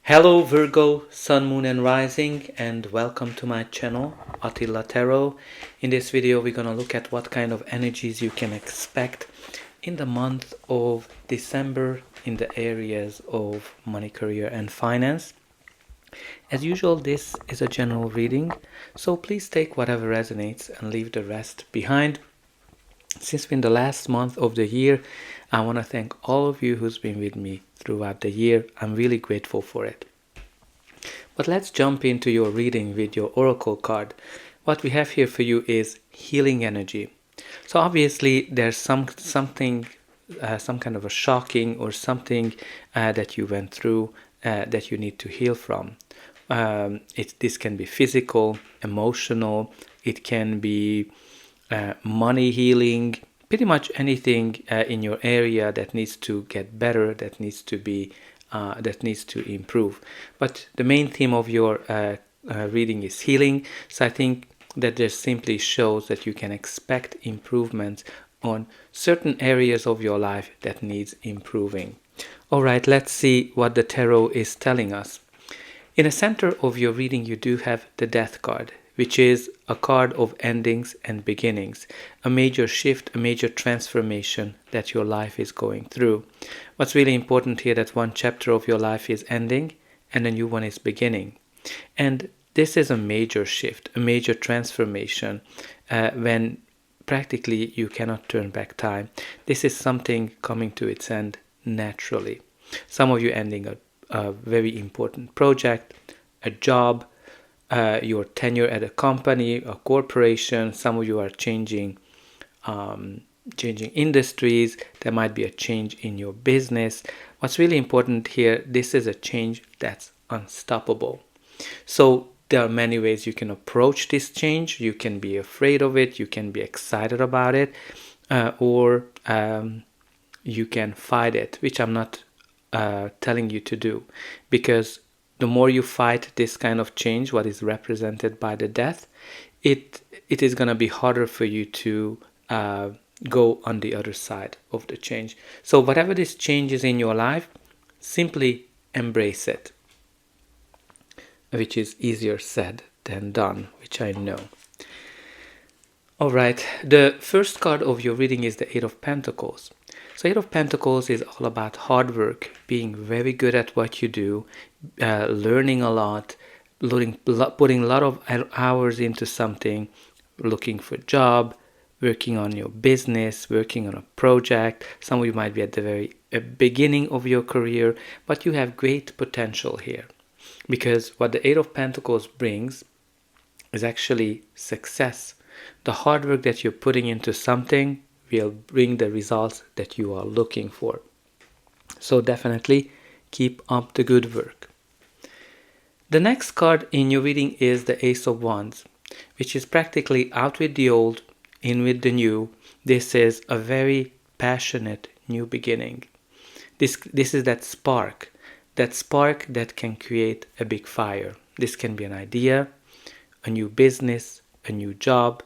Hello Virgo, Sun, Moon and Rising, and welcome to my channel, Attila Tarot. In this video we're going to look at what kind of energies you can expect in the month of December in the areas of money, career and finance. As usual, this is a general reading, so please take whatever resonates and leave the rest behind. Since we're in the last month of the year, I want to thank all of you who's been with me throughout the year. I'm really grateful for it. But let's jump into your reading with your oracle card. What we have here for you is healing energy. So obviously there's some kind of a shocking or something that you went through that you need to heal from. This can be physical, emotional, it can be money healing, pretty much anything in your area that needs to get better, that needs to improve. But the main theme of your reading is healing, so I think that this simply shows that you can expect improvements on certain areas of your life that needs improving. All right, let's see what the tarot is telling us. In the center of your reading, you do have the Death card, which is a card of endings and beginnings, a major shift, a major transformation that your life is going through. What's really important here that one chapter of your life is ending and a new one is beginning. And this is a major shift, a major transformation when practically you cannot turn back time. This is something coming to its end naturally. Some of you ending a very important project, a job, your tenure at a company, a corporation. Some of you are changing industries. There might be a change in your business. What's really important here, this is a change that's unstoppable. So there are many ways you can approach this change. You can be afraid of it, you can be excited about it, or you can fight it, which I'm not telling you to do, because the more you fight this kind of change, what is represented by the death, it is going to be harder for you to go on the other side of the change. So whatever this change is in your life, simply embrace it, which is easier said than done, which I know. All right, the first card of your reading is the Eight of Pentacles. So Eight of Pentacles is all about hard work, being very good at what you do, learning a lot, putting a lot of hours into something, looking for a job, working on your business, working on a project. Some of you might be at the very beginning of your career, but you have great potential here. Because what the Eight of Pentacles brings is actually success. The hard work that you're putting into something will bring the results that you are looking for. So definitely keep up the good work. The next card in your reading is the Ace of Wands, which is practically out with the old, in with the new. This is a very passionate new beginning. This is that spark that can create a big fire. This can be an idea, a new business, a new job,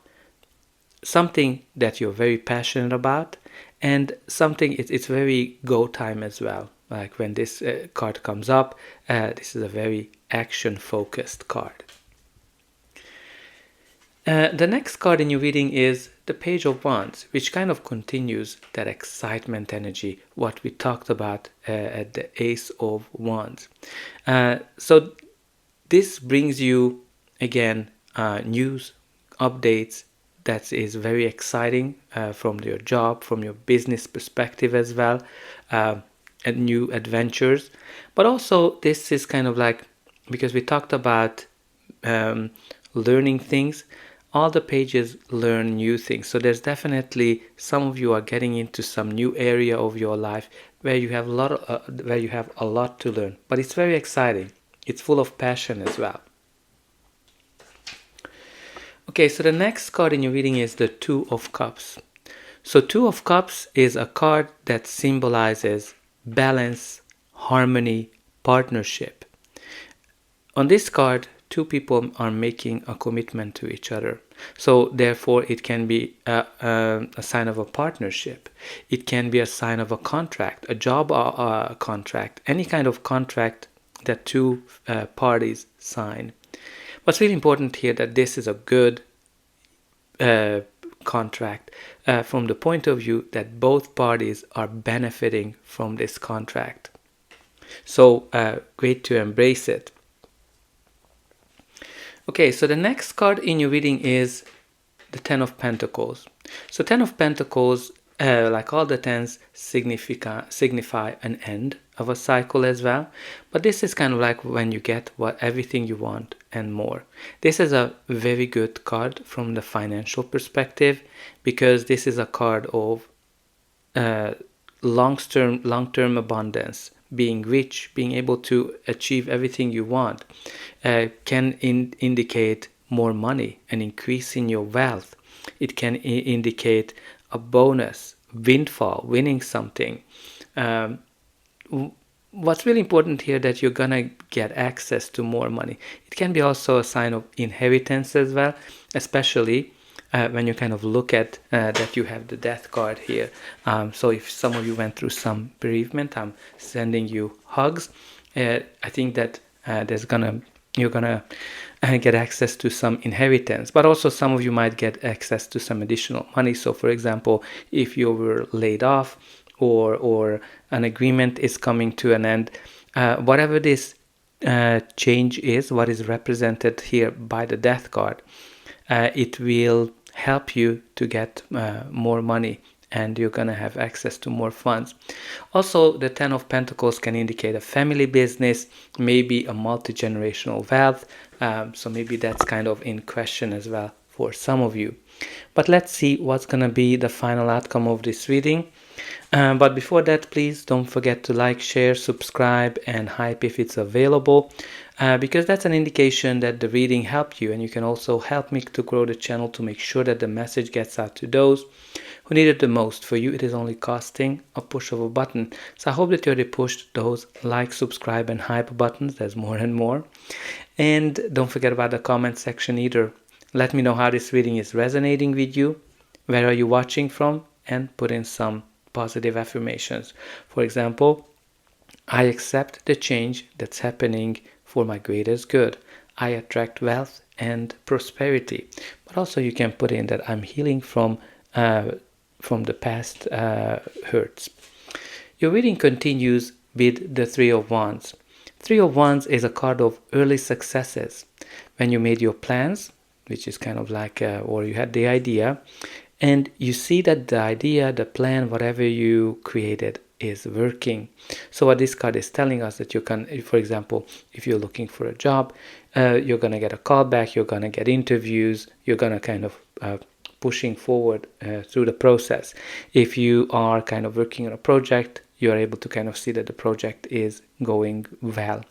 something that you're very passionate about, and something it's very go time as well. Like when this card comes up, this is a very action focused card. The next card in your reading is the Page of Wands, which kind of continues that excitement energy, what we talked about at the Ace of Wands. So this brings you, again, news, updates, that is very exciting from your job, from your business perspective as well, and new adventures. But also this is kind of like, because we talked about learning things, all the pages learn new things. So there's definitely some of you are getting into some new area of your life where you have a lot to learn. But it's very exciting. It's full of passion as well. Okay, so the next card in your reading is the Two of Cups. So Two of Cups is a card that symbolizes balance, harmony, partnership. On this card, two people are making a commitment to each other. So therefore, it can be a sign of a partnership. It can be a sign of a contract, a job contract, any kind of contract that two parties sign. What's really important here that this is a good contract from the point of view that both parties are benefiting from this contract. So great to embrace it. Okay, so the next card in your reading is the Ten of Pentacles. So Ten of Pentacles, like all the tens, signify an end of a cycle as well. But this is kind of like when you get everything you want and more. This is a very good card from the financial perspective, because this is a card of long-term abundance, being rich, being able to achieve everything you want, can indicate more money, an increase in your wealth. It can indicate a bonus, windfall, winning something. What's really important here that you're gonna get access to more money. It can be also a sign of inheritance as well, especially when you kind of look at that you have the death card here. So if some of you went through some bereavement, I'm sending you hugs. I think that you're gonna get access to some inheritance, but also some of you might get access to some additional money. So for example, if you were laid off or an agreement is coming to an end, whatever this change is, what is represented here by the death card, it will help you to get more money, and you're going to have access to more funds. Also, the Ten of Pentacles can indicate a family business, maybe a multi-generational wealth. So maybe that's kind of in question as well for some of you. But let's see what's going to be the final outcome of this reading. But before that, please don't forget to like, share, subscribe, and hype if it's available, because that's an indication that the reading helped you, and you can also help me to grow the channel to make sure that the message gets out to those who need it the most. For you, it is only costing a push of a button. So I hope that you already pushed those like, subscribe, and hype buttons. There's more and more. And don't forget about the comment section either. Let me know how this reading is resonating with you. Where are you watching from? And put in some positive affirmations. For example, I accept the change that's happening for my greatest good. I attract wealth and prosperity. But also you can put in that I'm healing from the past hurts. Your reading continues with the Three of Wands. Three of Wands is a card of early successes. When you made your plans, which is kind of like, or you had the idea, and you see that the idea, the plan, whatever you created is working. So what this card is telling us that you can, for example, if you're looking for a job, you're going to get a call back, you're going to get interviews, you're going to kind of pushing forward through the process. If you are kind of working on a project, you're able to kind of see that the project is going well.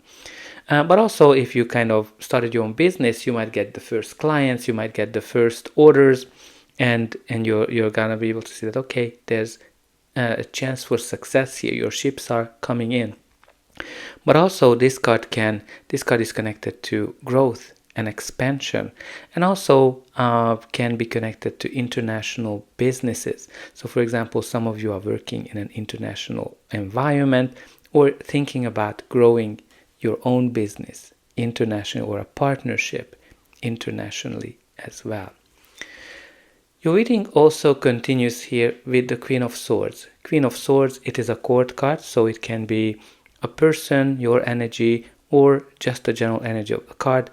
But also if you kind of started your own business, you might get the first clients, you might get the first orders, and you're gonna be able to see that, okay, there's a chance for success here. Your ships are coming in. But also this card is connected to growth and expansion, and also can be connected to international businesses. So for example, some of you are working in an international environment or thinking about growing your own business internationally, or a partnership internationally as well. Your reading also continues here with the Queen of Swords. Queen of Swords, it is a court card, so it can be a person, your energy, or just the general energy of the card.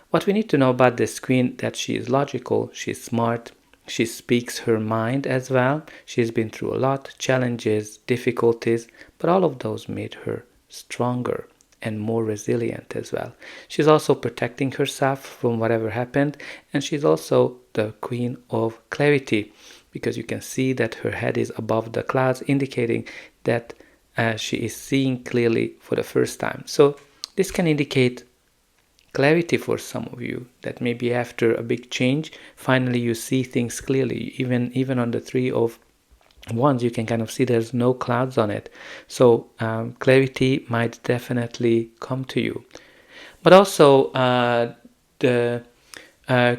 What we need to know about this queen, that she is logical, she's smart, she speaks her mind as well. She's been through a lot, challenges, difficulties, but all of those made her stronger and more resilient as well. She's also protecting herself from whatever happened, and she's also the Queen of Clarity, because you can see that her head is above the clouds, indicating that she is seeing clearly for the first time. So this can indicate clarity for some of you, that maybe after a big change, finally you see things clearly. Even on the Three of Wands, you can kind of see there's no clouds on it. So clarity might definitely come to you. But also the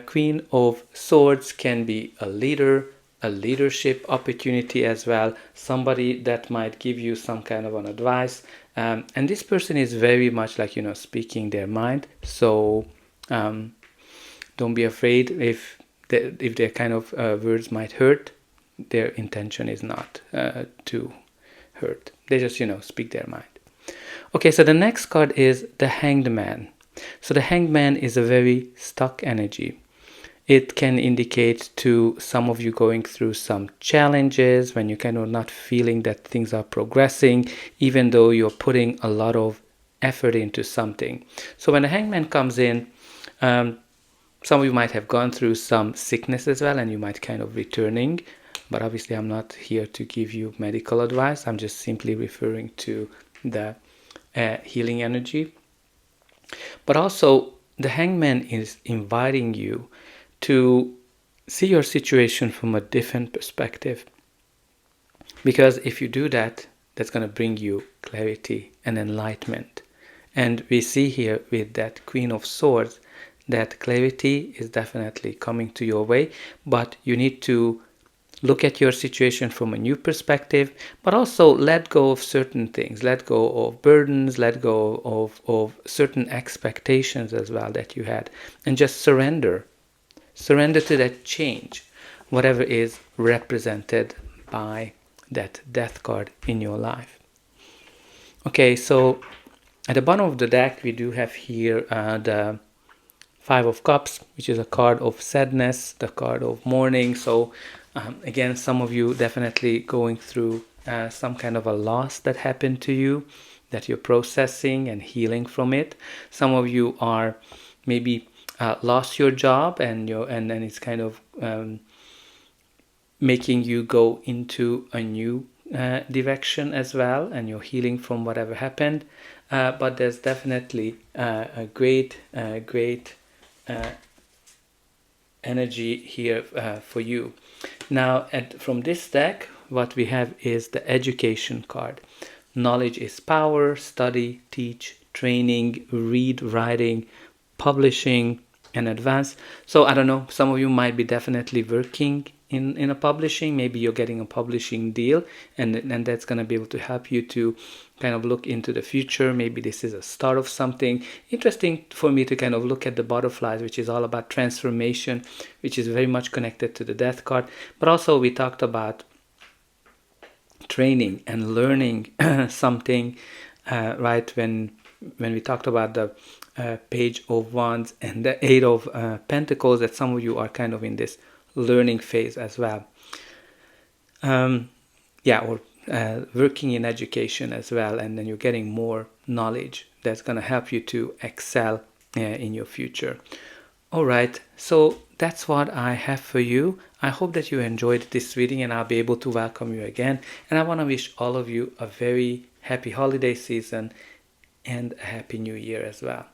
Queen of Swords can be a leader, a leadership opportunity as well, somebody that might give you some kind of an advice, And this person is very much like, speaking their mind. So don't be afraid if their kind of words might hurt. Their intention is not to hurt. They just, speak their mind. Okay, so the next card is the Hanged Man. So the Hanged Man is a very stuck energy. It can indicate to some of you going through some challenges when you're kind of not feeling that things are progressing, even though you're putting a lot of effort into something. So when the Hangman comes in, some of you might have gone through some sickness as well, and you might kind of returning. But obviously, I'm not here to give you medical advice. I'm just simply referring to the healing energy. But also, the Hangman is inviting you to see your situation from a different perspective. Because if you do that, that's going to bring you clarity and enlightenment. And we see here with that Queen of Swords that clarity is definitely coming to your way, but you need to look at your situation from a new perspective, but also let go of certain things, let go of burdens, let go of certain expectations as well that you had, and just surrender to that change, whatever is represented by that death card in your life. Okay, so at the bottom of the deck, we do have here the Five of Cups, which is a card of sadness, the card of mourning. So again, some of you definitely going through some kind of a loss that happened to you, that you're processing and healing from it. Some of you are maybe lost your job, and then it's kind of making you go into a new direction as well, and you're healing from whatever happened. But there's definitely a great energy here for you. Now, from this deck, what we have is the education card. Knowledge is power. Study, teach, training, read, writing, publishing, and advance. So I don't know, some of you might be definitely working in a publishing. Maybe you're getting a publishing deal, and that's going to be able to help you to kind of look into the future. Maybe this is a start of something interesting for me to kind of look at the butterflies, which is all about transformation, which is very much connected to the death card. But also we talked about training and learning something, right? When we talked about the Page of Wands and the Eight of Pentacles, that some of you are kind of in this learning phase as well. Or working in education as well, and then you're getting more knowledge that's going to help you to excel in your future. All right, so that's what I have for you. I hope that you enjoyed this reading, and I'll be able to welcome you again. And I want to wish all of you a very happy holiday season and a happy new year as well.